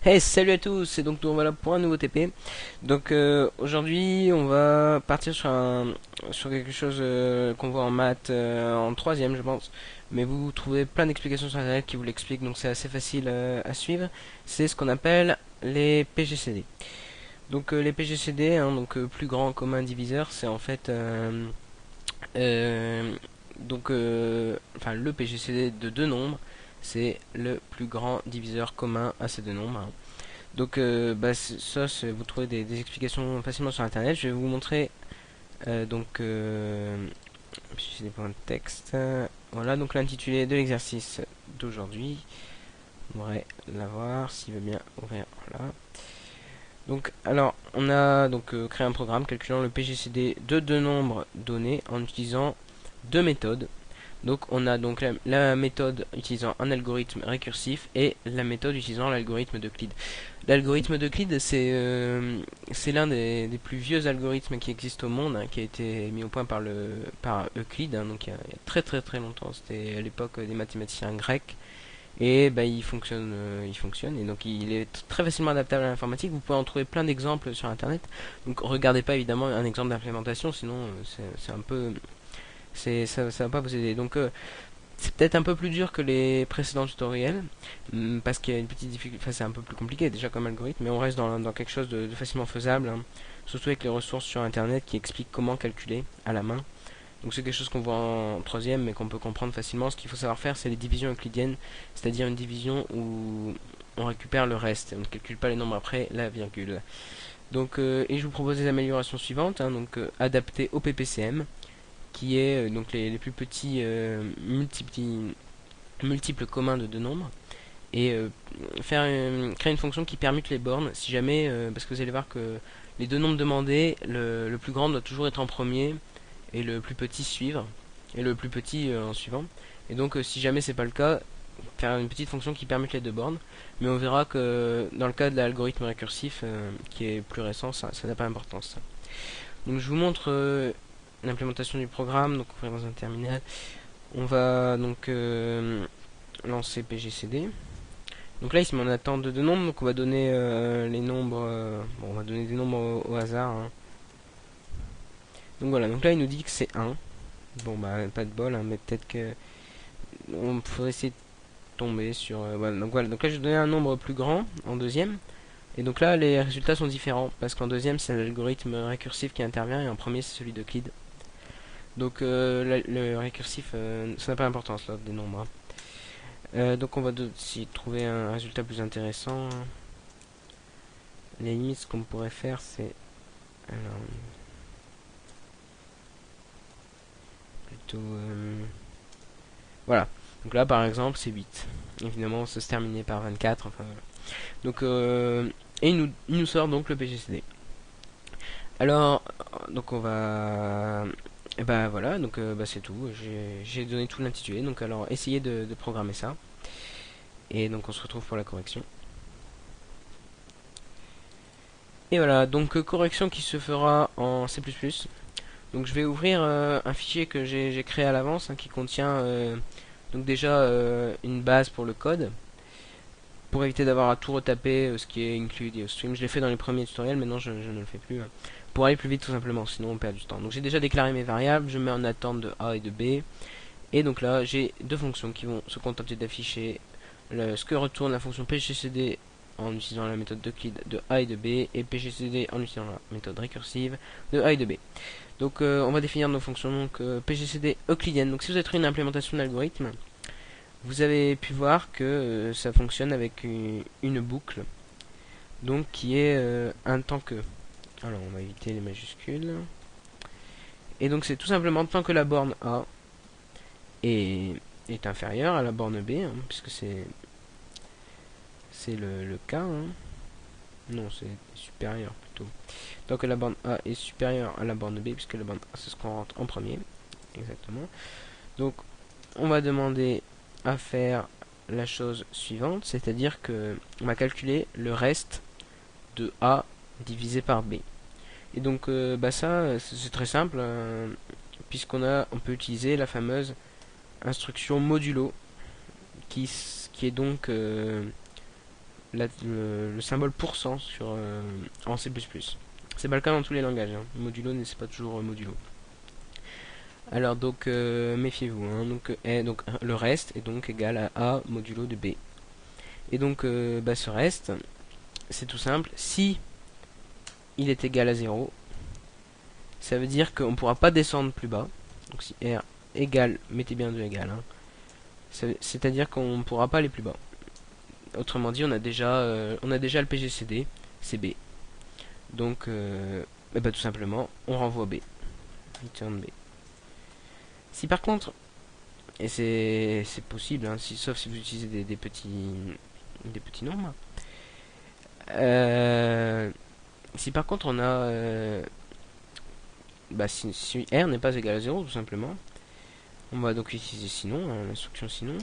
Hey, salut à tous, et donc nous voilà pour un nouveau TP. Donc aujourd'hui on va partir sur quelque chose qu'on voit en maths en troisième je pense. Mais vous trouvez plein d'explications sur internet qui vous l'expliquent, donc c'est assez facile à suivre. C'est ce qu'on appelle les PGCD. Donc les PGCD, hein, donc plus grand commun diviseur, c'est en fait euh, enfin le PGCD de deux nombres, c'est le plus grand diviseur commun à ces deux nombres, hein. Donc vous trouvez des explications facilement sur internet. Je vais vous montrer si j'ai des points de texte. Voilà donc l'intitulé de l'exercice d'aujourd'hui. On devrait l'avoir s'il veut bien ouvrir. Voilà. Donc alors on a créé un programme calculant le PGCD de deux nombres donnés en utilisant deux méthodes. Donc on a donc la méthode utilisant un algorithme récursif et la méthode utilisant l'algorithme d'Euclide. L'algorithme d'Euclide, c'est l'un des plus vieux algorithmes qui existent au monde, hein, qui a été mis au point par Euclide, hein, donc il y a très très très longtemps. C'était à l'époque des mathématiciens grecs. Et bah, il fonctionne, et donc il est très facilement adaptable à l'informatique. Vous pouvez en trouver plein d'exemples sur internet. Donc regardez pas évidemment un exemple d'implémentation, sinon c'est un peu, ça va pas vous aider. Donc c'est peut-être un peu plus dur que les précédents tutoriels, parce qu'il y a une petite difficulté, enfin c'est un peu plus compliqué déjà comme algorithme, mais on reste dans quelque chose de facilement faisable, hein. Surtout avec les ressources sur internet qui expliquent comment calculer à la main. Donc c'est quelque chose qu'on voit en troisième, mais qu'on peut comprendre facilement. Ce qu'il faut savoir faire, c'est les divisions euclidiennes, c'est-à-dire une division où on récupère le reste, on ne calcule pas les nombres après la virgule. Donc, et je vous propose des améliorations suivantes, hein, adaptées au PPCM, qui est donc les plus petits multiples communs de deux nombres, et créer une fonction qui permute les bornes si jamais, parce que vous allez voir que les deux nombres demandés, le plus grand doit toujours être en premier et le plus petit suivre, et le plus petit en suivant. Et donc si jamais c'est pas le cas, faire une petite fonction qui permute les deux bornes. Mais on verra que dans le cas de l'algorithme récursif, qui est plus récent, ça n'a pas d'importance. Donc je vous montre l'implémentation du programme. Donc on va dans un terminal. On va lancer PGCD. Donc là, il se met en attente de deux nombres, donc on va donner les nombres. Bon, on va donner des nombres au hasard, hein. Donc voilà, donc là, il nous dit que c'est 1. Bon, bah, pas de bol, hein, mais peut-être que. On faudrait essayer de tomber sur. Voilà, donc là, je vais donner un nombre plus grand en deuxième. Et donc là, les résultats sont différents, parce qu'en deuxième, c'est l'algorithme récursif qui intervient, et en premier, c'est celui d'Euclide. Donc le récursif, ça n'a pas d'importance, là, des nombres, hein. Donc on va essayer de trouver un résultat plus intéressant. Les limites, ce qu'on pourrait faire, c'est alors plutôt voilà. Donc là, par exemple, c'est 8. Évidemment, ça se terminait par 24. Enfin voilà. Donc et il nous sort donc le PGCD. Alors donc on va et bah voilà, donc c'est tout. J'ai donné tout l'intitulé. Donc alors essayez de programmer ça. Et donc on se retrouve pour la correction. Et voilà, donc correction qui se fera en C++. Donc je vais ouvrir un fichier que j'ai créé à l'avance, hein, qui contient donc déjà une base pour le code, pour éviter d'avoir à tout retaper, ce qui est include et stream. Je l'ai fait dans les premiers tutoriels, maintenant je ne le fais plus, hein, pour aller plus vite tout simplement, sinon on perd du temps. Donc j'ai déjà déclaré mes variables, je mets en attente de A et de B, et donc là j'ai deux fonctions qui vont se contenter d'afficher ce que retourne la fonction pgcd en utilisant la méthode d'Euclide de A et de B, et pgcd en utilisant la méthode récursive de A et de B. Donc on va définir nos fonctions PGCD euclidienne. Donc si vous êtes une implémentation d'algorithme, vous avez pu voir que ça fonctionne avec une boucle, donc qui est un tant que. Alors on va éviter les majuscules. Et donc c'est tout simplement tant que la borne A est inférieure à la borne B, hein, puisque c'est le cas, hein. Non, c'est supérieur plutôt. Tant que la borne A est supérieure à la borne B, puisque la borne A c'est ce qu'on rentre en premier. Exactement. Donc on va demander à faire la chose suivante, c'est-à-dire que on va calculer le reste de A divisé par B. Et donc ça c'est très simple, on peut utiliser la fameuse instruction modulo qui est donc le symbole pourcent sur, en C++. C'est pas le cas dans tous les langages, hein. Modulo n'est pas toujours modulo. Alors donc méfiez-vous, hein. Donc le reste est donc égal à A modulo de B. Et donc ce reste, c'est tout simple. Si il est égal à 0, ça veut dire qu'on ne pourra pas descendre plus bas. Donc si R égale, mettez bien 2 égal, hein. C'est-à-dire qu'on ne pourra pas aller plus bas. Autrement dit, on a déjà le PGCD, c'est B. Donc tout simplement, on renvoie B. Return B. Si par contre, et c'est possible, hein, sauf si vous utilisez des petits nombres. Si par contre on a si R n'est pas égal à 0 tout simplement, on va donc utiliser sinon, hein, l'instruction sinon.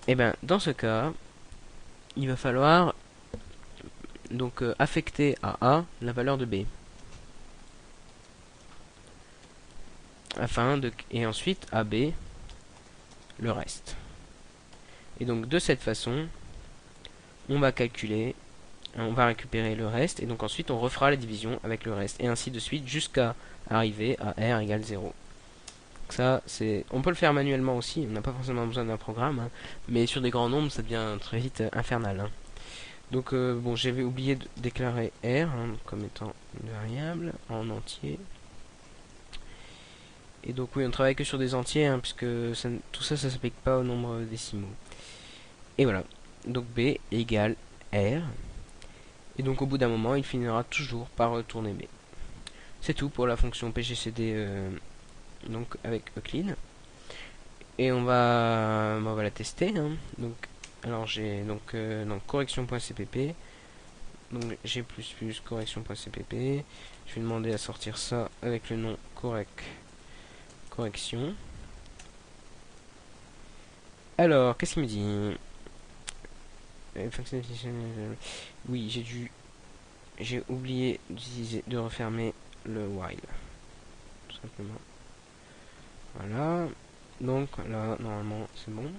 Et dans ce cas, il va falloir donc affecter à A la valeur de B. Et ensuite à B le reste. Et donc de cette façon, on va calculer, on va récupérer le reste, et donc ensuite on refera la division avec le reste, et ainsi de suite jusqu'à arriver à R égale 0. Ça, on peut le faire manuellement aussi, on n'a pas forcément besoin d'un programme, hein, mais sur des grands nombres ça devient très vite infernal, hein. Donc bon, j'avais oublié de déclarer R, hein, comme étant une variable en entier. Et donc oui, on travaille que sur des entiers, hein, puisque tout ça s'applique pas au nombre décimaux. Et voilà, donc B égale R. Et donc au bout d'un moment, il finira toujours par retourner B. C'est tout pour la fonction PGCD donc avec Euclid. Et on va la tester, hein. Donc alors j'ai donc correction.cpp, donc g++ correction.cpp. Je vais demander à sortir ça avec le nom correction. Alors qu'est-ce qu'il me dit? Oui, j'ai oublié de refermer le while, tout simplement. Voilà, donc là normalement c'est bon.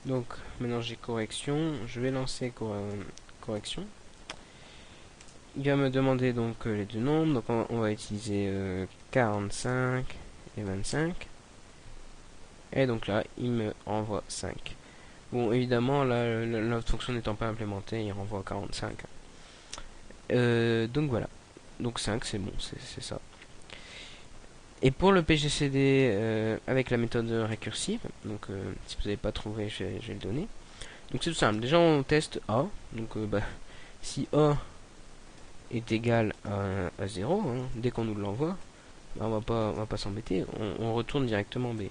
Donc maintenant j'ai correction, je vais lancer correction. Il va me demander donc les deux nombres, donc on va utiliser 45 et 25. Et donc là il me renvoie 5. Bon, évidemment là l'autre fonction n'étant pas implémentée, il renvoie 45. Donc voilà, donc 5 c'est bon, c'est ça. Et pour le PGCD avec la méthode récursive, donc si vous n'avez pas trouvé, je vais le donner. Donc c'est tout simple. Déjà on teste A. Donc si A est égal à 0, hein, dès qu'on nous l'envoie, on va pas s'embêter. On retourne directement B.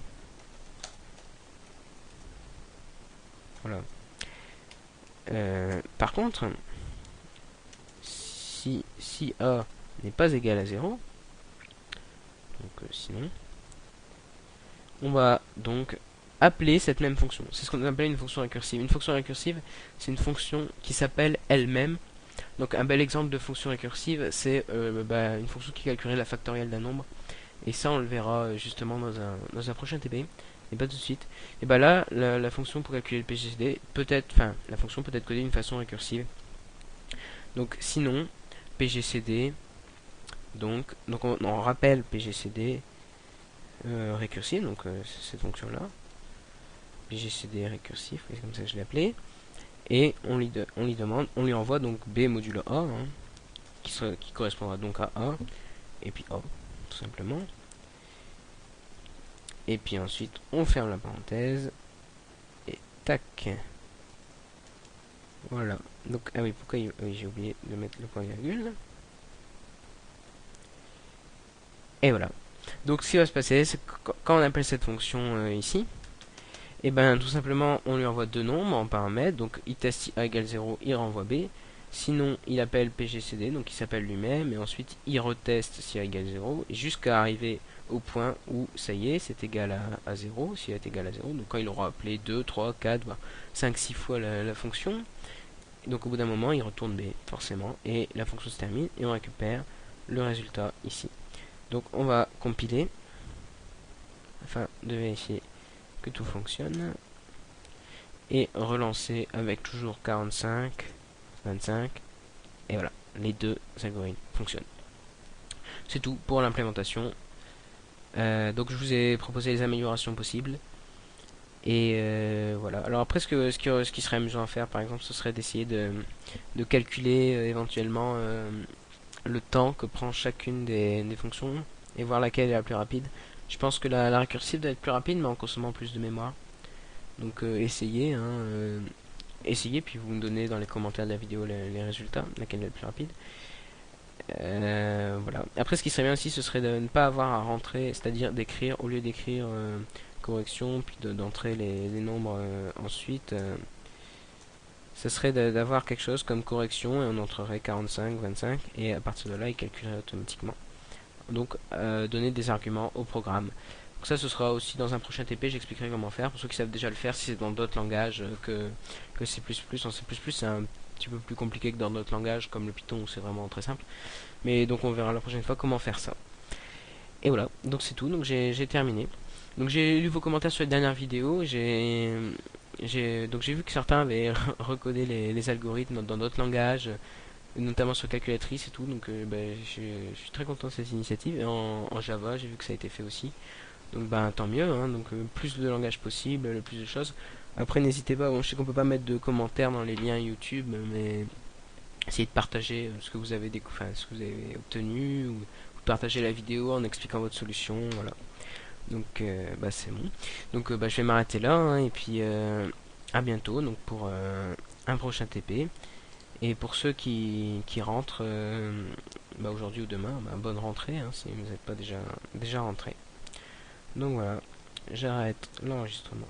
Voilà. Par contre, si A n'est pas égal à 0, donc sinon, on va donc appeler cette même fonction. C'est ce qu'on appelle une fonction récursive. Une fonction récursive, c'est une fonction qui s'appelle elle-même. Donc un bel exemple de fonction récursive, c'est une fonction qui calculerait la factorielle d'un nombre. Et ça, on le verra justement dans un prochain TP. Et pas tout de suite. Et là, la fonction pour calculer le PGCD la fonction peut être codée d'une façon récursive. Donc sinon, PGCD, donc on rappelle PGCD récursif, donc cette fonction là, PGCD récursif, comme ça je l'ai appelé, et on lui envoie donc B modulo A, hein, qui correspondra donc à A, et puis A, tout simplement. Et puis ensuite on ferme la parenthèse, et tac. Voilà. Donc, ah oui, pourquoi j'ai oublié de mettre le point virgule. Et voilà. Donc ce qui va se passer, c'est que quand on appelle cette fonction ici, et tout simplement on lui envoie deux nombres en paramètres, donc il teste si A égale 0, il renvoie B. Sinon il appelle PGCD, donc il s'appelle lui-même, et ensuite il reteste si A égale 0, jusqu'à arriver au point où ça y est, c'est égal à 0, si A est égal à 0, donc quand il aura appelé 2, 3, 4, 5, 6 fois la fonction, donc au bout d'un moment il retourne B, forcément, et la fonction se termine, et on récupère le résultat ici. Donc on va compiler afin de vérifier que tout fonctionne. et relancer avec toujours 45, 25, et voilà, les deux algorithmes fonctionnent. C'est tout pour l'implémentation. Donc je vous ai proposé les améliorations possibles. Et voilà. Alors après, ce qui serait amusant à faire, par exemple, ce serait d'essayer de calculer éventuellement le temps que prend chacune des fonctions et voir laquelle est la plus rapide. Je pense que la récursive doit être plus rapide, mais en consommant plus de mémoire. Donc essayez, hein, essayez, puis vous me donnez dans les commentaires de la vidéo les résultats, laquelle est la plus rapide. Voilà. Après, ce qui serait bien aussi, ce serait de ne pas avoir à rentrer, c'est-à-dire d'écrire, au lieu d'écrire correction, puis d'entrer les nombres ensuite, ce serait d'avoir quelque chose comme correction, et on entrerait 45, 25, et à partir de là, il calculerait automatiquement. Donc, donner des arguments au programme. Donc ça, ce sera aussi dans un prochain TP, j'expliquerai comment faire. Pour ceux qui savent déjà le faire, si c'est dans d'autres langages que C++, en C++, c'est un petit peu plus compliqué que dans d'autres langages, comme le Python, où c'est vraiment très simple. Mais donc on verra la prochaine fois comment faire ça. Et voilà, donc c'est tout, donc j'ai terminé. Donc j'ai lu vos commentaires sur les dernières vidéos, donc j'ai vu que certains avaient recodé les algorithmes dans d'autres langages, notamment sur calculatrice et tout, donc je suis très content de cette initiative. Et en Java, j'ai vu que ça a été fait aussi. Donc ben tant mieux, hein, donc plus de langages possible, le plus de choses. Après n'hésitez pas, bon, je sais qu'on peut pas mettre de commentaires dans les liens YouTube, mais essayez de partager ce que vous avez enfin, ce que vous avez obtenu, ou de partager la vidéo en expliquant votre solution, voilà. Donc bah c'est bon. Donc bah, je vais m'arrêter là, hein, et puis à bientôt donc pour un prochain TP. Et pour ceux qui rentrent bah, aujourd'hui ou demain, bah, bonne rentrée hein, si vous n'êtes pas déjà rentré. Donc voilà, j'arrête l'enregistrement.